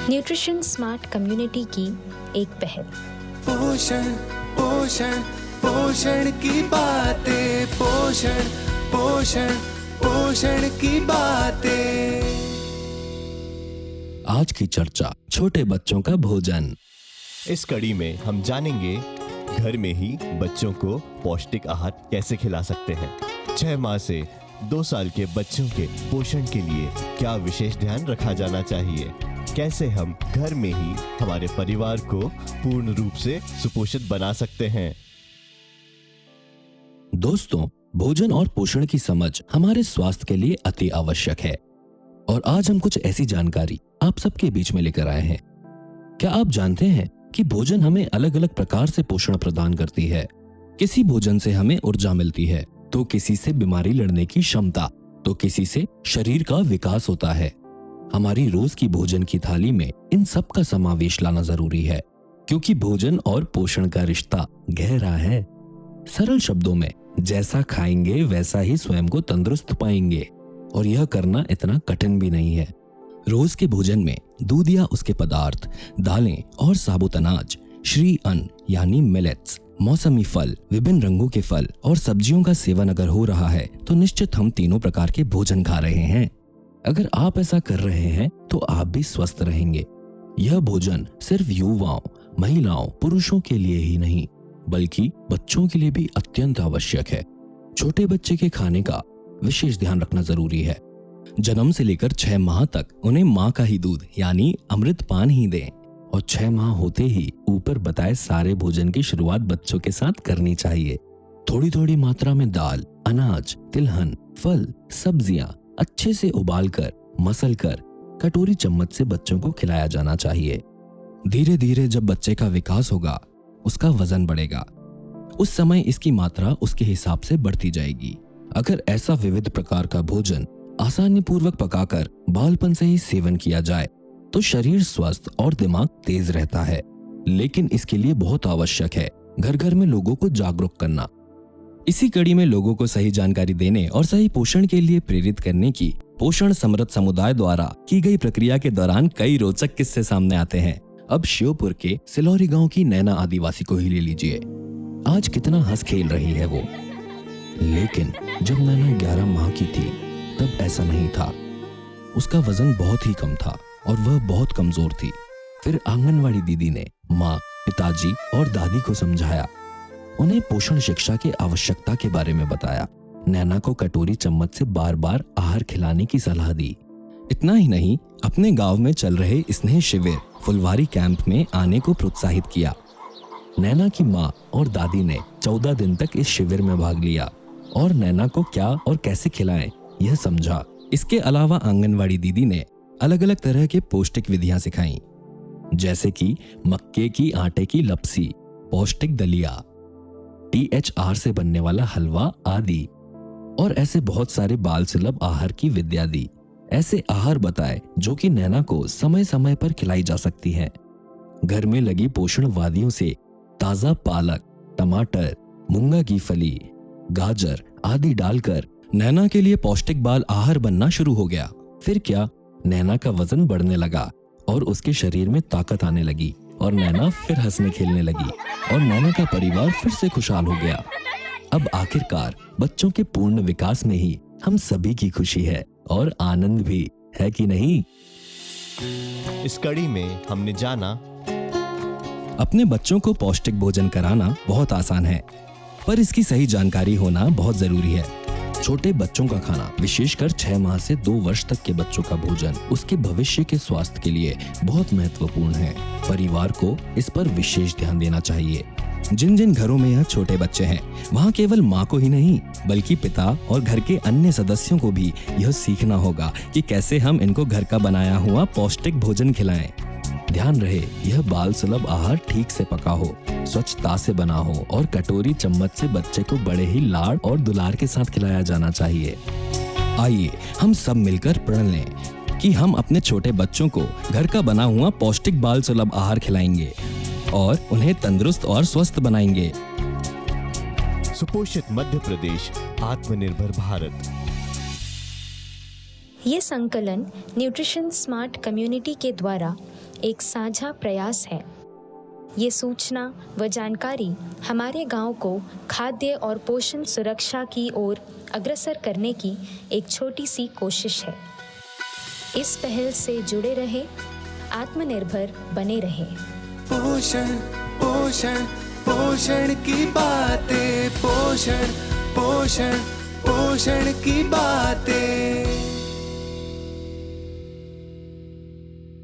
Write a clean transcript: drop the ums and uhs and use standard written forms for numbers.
Nutrition smart community की एक पहल। पोषण पोषण पोषण की बातें, पोषण पोषण पोषण की बातें। आज की चर्चा छोटे बच्चों का भोजन। इस कड़ी में हम जानेंगे घर में ही बच्चों को पौष्टिक आहार कैसे खिला सकते हैं। 6 माह से 2 साल के बच्चों के पोषण के लिए क्या विशेष ध्यान रखा जाना चाहिए, कैसे हम घर में ही हमारे परिवार को पूर्ण रूप से सुपोषित बना सकते हैं। दोस्तों, भोजन और पोषण की समझ हमारे स्वास्थ्य के लिए अति आवश्यक है और आज हम कुछ ऐसी जानकारी आप सबके बीच में लेकर आए हैं। क्या आप जानते हैं कि भोजन हमें अलग अलग प्रकार से पोषण प्रदान करती है। किसी भोजन से हमें ऊर्जा मिलती है, तो किसी से बीमारी लड़ने की क्षमता, तो किसी से शरीर का विकास होता है। हमारी रोज की भोजन की थाली में इन सब का समावेश लाना जरूरी है, क्योंकि भोजन और पोषण का रिश्ता गहरा है। सरल शब्दों में, जैसा खाएंगे वैसा ही स्वयं को तंदुरुस्त पाएंगे, और यह करना इतना कठिन भी नहीं है। रोज के भोजन में दूध या उसके पदार्थ, दालें और साबुत अनाज, श्री अन्न यानी मिलेट्स, मौसमी फल, विभिन्न रंगों के फल और सब्जियों का सेवन अगर हो रहा है तो निश्चित हम तीनों प्रकार के भोजन खा रहे हैं। अगर आप ऐसा कर रहे हैं तो आप भी स्वस्थ रहेंगे। यह भोजन सिर्फ युवाओं, महिलाओं, पुरुषों के लिए ही नहीं बल्कि बच्चों के लिए भी अत्यंत आवश्यक है। छोटे बच्चे के खाने का विशेष ध्यान रखना जरूरी है। जन्म से लेकर 6 माह तक उन्हें माँ का ही दूध यानी अमृत पान ही दें और 6 माह होते ही ऊपर बताए सारे भोजन की शुरुआत बच्चों के साथ करनी चाहिए। थोड़ी थोड़ी मात्रा में दाल, अनाज, तिलहन, फल, सब्जियां अच्छे से उबालकर, मसलकर कटोरी चम्मच से बच्चों को खिलाया जाना चाहिए। धीरे धीरे जब बच्चे का विकास होगा, उसका वजन बढ़ेगा, उस समय इसकी मात्रा उसके हिसाब से बढ़ती जाएगी। अगर ऐसा विविध प्रकार का भोजन आसानी पूर्वक पकाकर बालपन से ही सेवन किया जाए तो शरीर स्वस्थ और दिमाग तेज रहता है। लेकिन इसके लिए बहुत आवश्यक है घर घर में लोगों को जागरूक करना। इसी कड़ी में लोगों को सही जानकारी देने और सही पोषण के लिए प्रेरित करने की पोषण समृद्ध समुदाय द्वारा की गई प्रक्रिया के दौरान कई रोचक किस्से सामने आते हैं। अब श्योपुर के सिलौरी गांव की नैना आदिवासी को ही ले लीजिए। आज कितना हंस खेल रही है वो, लेकिन जब नैना 11 माह की थी तब ऐसा नहीं था। उसका वजन बहुत ही कम था और वह बहुत कमजोर थी। फिर आंगनवाड़ी दीदी ने माँ, पिताजी और दादी को समझाया, उन्हें पोषण शिक्षा की आवश्यकता के बारे में बताया। नैना को कटोरी चम्मच से बार बार आहार खिलाने की सलाह दी। इतना ही नहीं, अपने गांव में चल रहे स्नेह शिविर फुलवारी कैंप में आने को प्रोत्साहित किया। नैना की माँ और दादी ने 14 दिन तक इस शिविर में भाग लिया और नैना को क्या और कैसे खिलाएं यह समझा। इसके अलावा आंगनवाड़ी दीदी ने अलग अलग तरह के पौष्टिक विधियां सिखाई, जैसे कि मक्के की आटे की लपसी, पौष्टिक दलिया, THR से बनने वाला हलवा आदि, और ऐसे बहुत सारे बाल सुलभ आहार की विद्या दी। ऐसे आहार बताए जो कि नैना को समय समय पर खिलाई जा सकती है। घर में लगी पोषण वादियों से ताजा पालक, टमाटर, मूंगा की फली, गाजर आदि डालकर नैना के लिए पौष्टिक बाल आहार बनना शुरू हो गया। फिर क्या, नैना का वजन बढ़ने लगा और उसके शरीर में ताकत आने लगी और नैना फिर हंसने खेलने लगी और नैना का परिवार फिर से खुशहाल हो गया। अब आखिरकार बच्चों के पूर्ण विकास में ही हम सभी की खुशी है और आनंद भी, है कि नहीं? इस कड़ी में हमने जाना, अपने बच्चों को पौष्टिक भोजन कराना बहुत आसान है, पर इसकी सही जानकारी होना बहुत जरूरी है। छोटे बच्चों का खाना, विशेषकर 6 माह से 2 वर्ष तक के बच्चों का भोजन उसके भविष्य के स्वास्थ्य के लिए बहुत महत्वपूर्ण है। परिवार को इस पर विशेष ध्यान देना चाहिए। जिन जिन घरों में यह छोटे बच्चे हैं, वहाँ केवल माँ को ही नहीं बल्कि पिता और घर के अन्य सदस्यों को भी यह सीखना होगा कि कैसे हम इनको घर का बनाया हुआ पौष्टिक भोजन खिलाएं। ध्यान रहे, यह बाल सुलभ आहार ठीक से पका हो, स्वच्छता से बना हो और कटोरी चम्मच से बच्चे को बड़े ही लाड़ और दुलार के साथ खिलाया जाना चाहिए। आइए हम सब मिलकर प्रण लें कि हम अपने छोटे बच्चों को घर का बना हुआ पौष्टिक बाल सुलभ आहार खिलाएंगे और उन्हें तंदुरुस्त और स्वस्थ बनाएंगे। सुपोषित मध्य प्रदेश, आत्मनिर्भर भारत। ये संकलन न्यूट्रिशन स्मार्ट कम्युनिटी के द्वारा एक साझा प्रयास है। ये सूचना व जानकारी हमारे गांव को खाद्य और पोषण सुरक्षा की ओर अग्रसर करने की एक छोटी सी कोशिश है। इस पहल से जुड़े रहे, आत्मनिर्भर बने रहे। पोषण पोषण पोषण की बातें, पोषण पोषण पोषण की बातें।